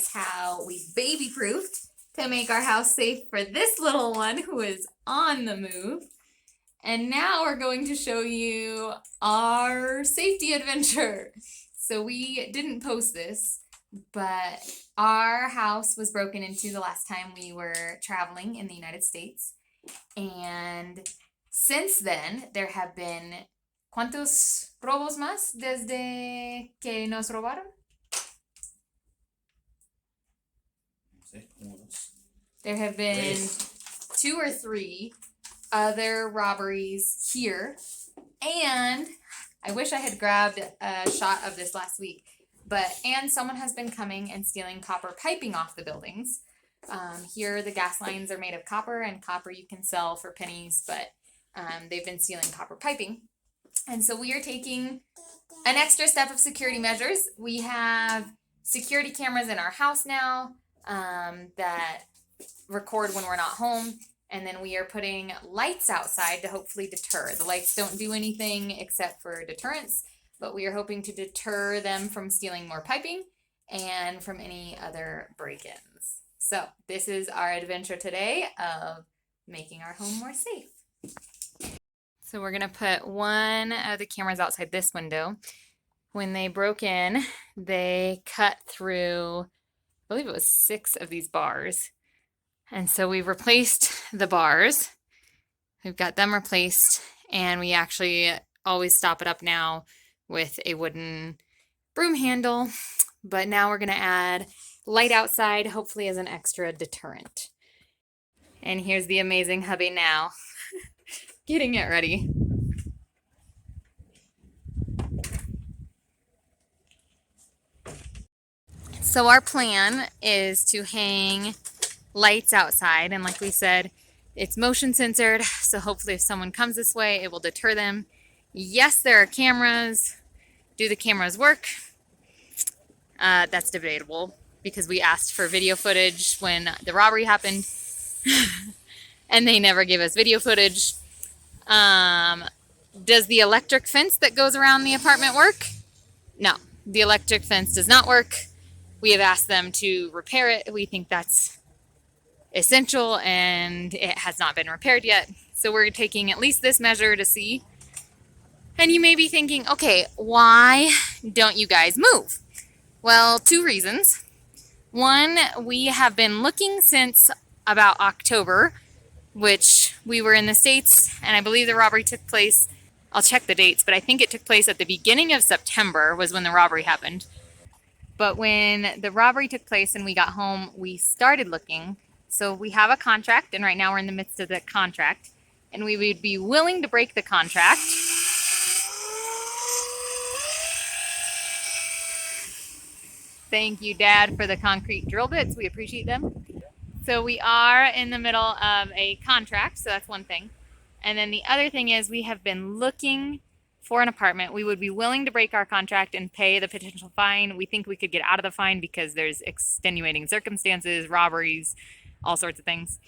guys how we baby-proofed to make our house safe for this little one who is on the move. And now we're going to show you our safety adventure. So we didn't post this, but our house was broken into the last time we were traveling in the United States. And since then, there have been ¿cuántos robos más desde que nos robaron? There have been 2 or 3 other robberies here. And I wish I had grabbed a shot of this last week. And someone has been coming and stealing copper piping off the buildings. Here the gas lines are made of copper, and copper you can sell for pennies, but they've been stealing copper piping. And so we are taking an extra step of security measures. We have security cameras in our house now that record when we're not home. And then we are putting lights outside to hopefully deter. The lights don't do anything except for deterrence, but we are hoping to deter them from stealing more piping and from any other break-ins. So this is our adventure today of making our home more safe. So we're gonna put one of the cameras outside this window. When they broke in, they cut through, I believe it was 6 of these bars. And so we've replaced the bars. We've got them replaced, and we actually always stop it up now with a wooden broom handle. But now we're gonna add light outside, hopefully as an extra deterrent. And here's the amazing hubby now, getting it ready. So our plan is to hang lights outside, and like we said, it's motion censored, so hopefully if someone comes this way, it will deter them. Yes, there are cameras. Do the cameras work? That's debatable, because we asked for video footage when the robbery happened and they never gave us video footage. Does the electric fence that goes around the apartment work? No, the electric fence does not work. We have asked them to repair it. We think that's essential, and it has not been repaired yet. So we're taking at least this measure to see. And you may be thinking, okay, why don't you guys move? Well, 2 reasons. One, we have been looking since about October, which we were in the States, and I believe the robbery took place, I'll check the dates, but I think it took place at the beginning of September was when the robbery happened. But when the robbery took place and we got home, we started looking. So we have a contract, and right now we're in the midst of the contract, and we would be willing to break the contract. Thank you, Dad, for the concrete drill bits. We appreciate them. So we are in the middle of a contract, so that's one thing. And then the other thing is we have been looking for an apartment. We would be willing to break our contract and pay the potential fine. We think we could get out of the fine because there's extenuating circumstances, robberies, all sorts of things.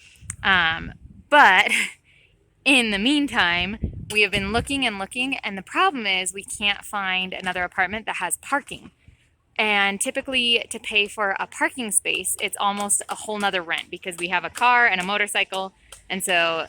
But in the meantime, we have been looking and looking, and the problem is we can't find another apartment that has parking. And typically to pay for a parking space, it's almost a whole nother rent, because we have a car and a motorcycle. And so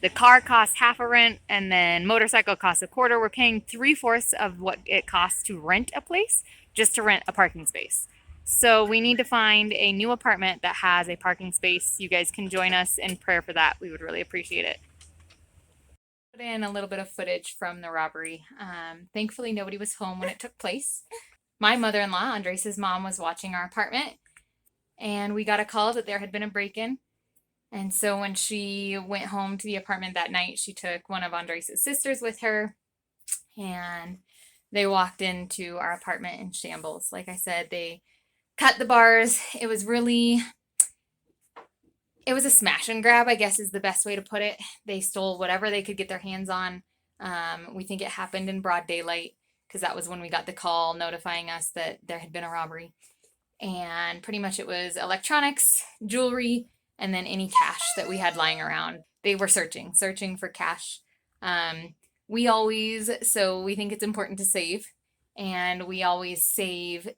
the car costs half a rent, and then motorcycle costs a quarter. We're paying 3/4 of what it costs to rent a place just to rent a parking space. So we need to find a new apartment that has a parking space. You guys can join us in prayer for that. We would really appreciate it. Put in a little bit of footage from the robbery. Thankfully, nobody was home when it took place. My mother-in-law, Andres' mom, was watching our apartment, and we got a call that there had been a break-in. And so when she went home to the apartment that night, she took one of Andres' sisters with her, and they walked into our apartment in shambles. Like I said, they cut the bars. It was a smash and grab, I guess is the best way to put it. They stole whatever they could get their hands on. We think it happened in broad daylight, because that was when we got the call notifying us that there had been a robbery. And pretty much it was electronics, jewelry, and then any cash that we had lying around. They were searching for cash. We think it's important to save, and we always save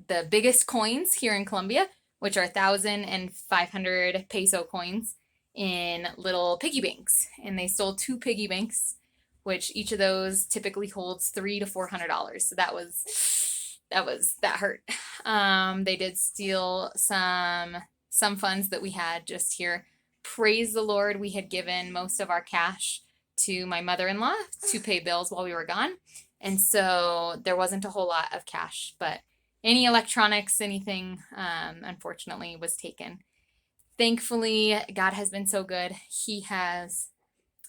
the biggest coins here in Colombia. which are 1,000 and 500 peso coins in little piggy banks. And they stole 2 piggy banks, which each of those typically holds $300 to $400. So that hurt. They did steal some funds that we had just here. Praise the Lord, we had given most of our cash to my mother-in-law to pay bills while we were gone. And so there wasn't a whole lot of cash, but any electronics, anything, unfortunately, was taken. Thankfully, God has been so good. He has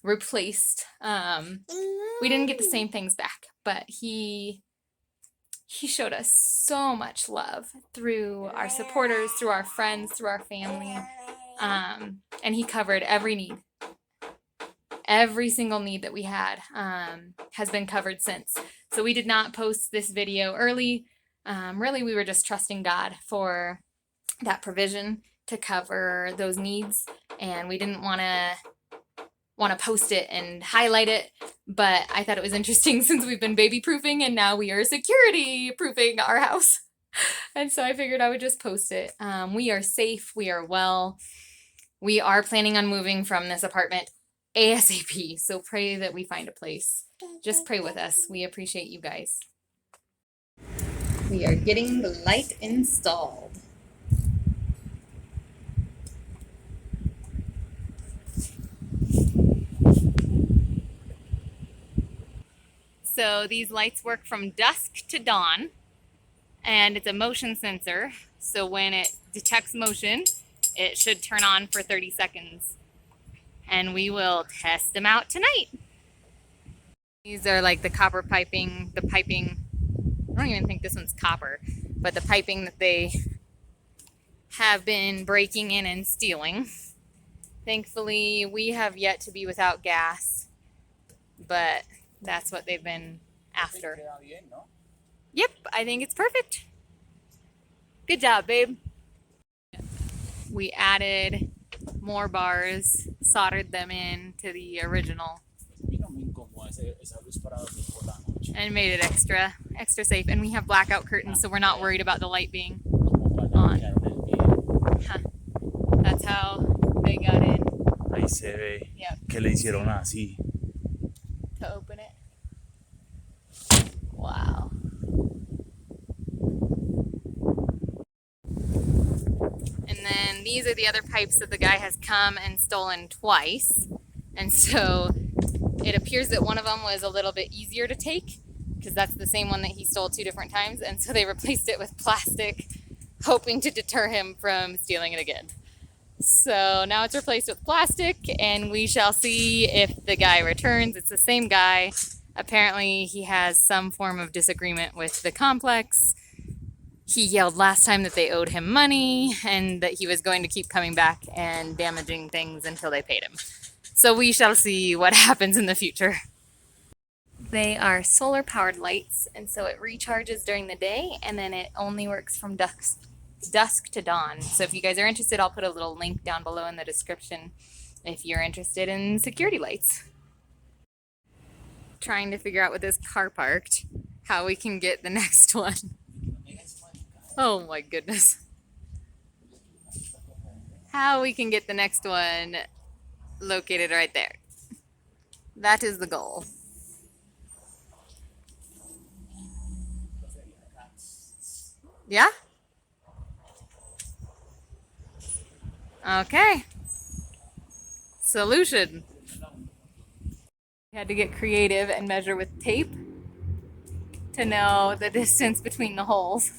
replaced. We didn't get the same things back, but he showed us so much love through our supporters, through our friends, through our family. And he covered every need. Every single need that we had has been covered since. So we did not post this video early. Really, we were just trusting God for that provision to cover those needs. And we didn't want to post it and highlight it. But I thought it was interesting since we've been baby proofing and now we are security proofing our house. And so I figured I would just post it. We are safe. We are well. We are planning on moving from this apartment ASAP. So pray that we find a place. Just pray with us. We appreciate you guys. We are getting the light installed. So these lights work from dusk to dawn, and it's a motion sensor. So when it detects motion, it should turn on for 30 seconds. And we will test them out tonight. These are like the copper piping, I don't even think this one's copper, but the piping that they have been breaking in and stealing. Thankfully, we have yet to be without gas, but that's what they've been after. Yep, I think it's perfect. Good job, babe. We added more bars, soldered them in to the original, and made it extra safe. And we have blackout curtains, so we're not worried about the light being on. Huh. That's how they got in. Ahí se ve que le hicieron así. To open it. Wow. And then these are the other pipes that the guy has come and stolen twice. And so it appears that one of them was a little bit easier to take because that's the same one that he stole 2 different times. And so they replaced it with plastic, hoping to deter him from stealing it again. So now it's replaced with plastic, and we shall see if the guy returns. It's the same guy. Apparently he has some form of disagreement with the complex. He yelled last time that they owed him money and that he was going to keep coming back and damaging things until they paid him. So we shall see what happens in the future. They are solar powered lights, and so it recharges during the day and then it only works from dusk to dawn. So if you guys are interested, I'll put a little link down below in the description if you're interested in security lights. Trying to figure out with this car parked how we can get the next one. Oh my goodness. How we can get the next one located right there. That is the goal. Yeah? Okay. Solution. We had to get creative and measure with tape to know the distance between the holes.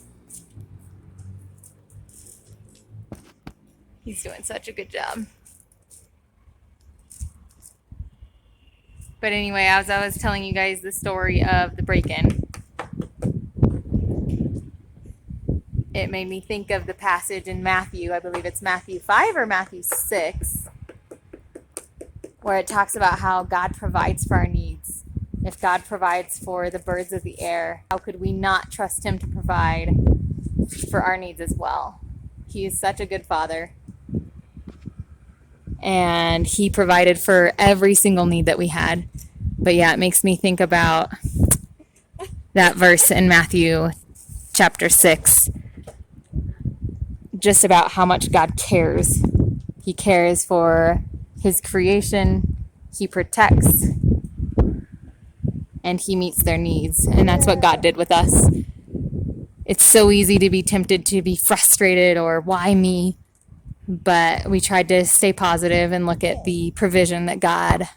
He's doing such a good job. But anyway, as I was telling you guys the story of the break-in, it made me think of the passage in Matthew, I believe it's Matthew 5 or Matthew 6, where it talks about how God provides for our needs. If God provides for the birds of the air, how could we not trust him to provide for our needs as well? He is such a good father. And he provided for every single need that we had. But yeah, it makes me think about that verse in Matthew chapter 6. just about how much God cares. He cares for his creation, he protects, and he meets their needs. And that's what God did with us. It's so easy to be tempted to be frustrated or why me? But we tried to stay positive and look at the provision that God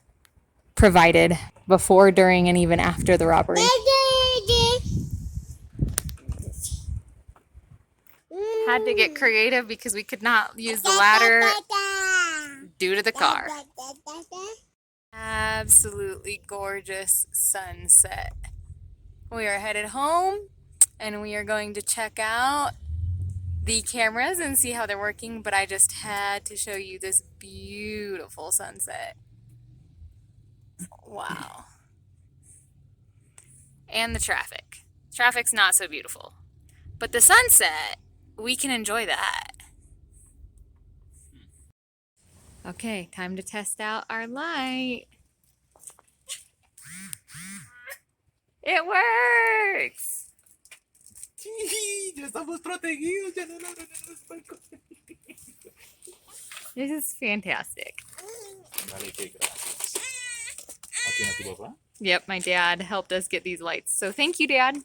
provided before, during, and even after the robbery. Had to get creative because we could not use the ladder due to the car. Absolutely gorgeous sunset. We are headed home and we are going to check out the cameras and see how they're working, but I just had to show you this beautiful sunset. Wow. And the traffic. Traffic's not so beautiful. But the sunset, we can enjoy that. Okay, time to test out our light. It works! Ya estamos protegidos, ya no This is fantastic. Dale, que gracias. ¿A quién, a tu papá? Yep, my dad helped us get these lights. So thank you, Dad.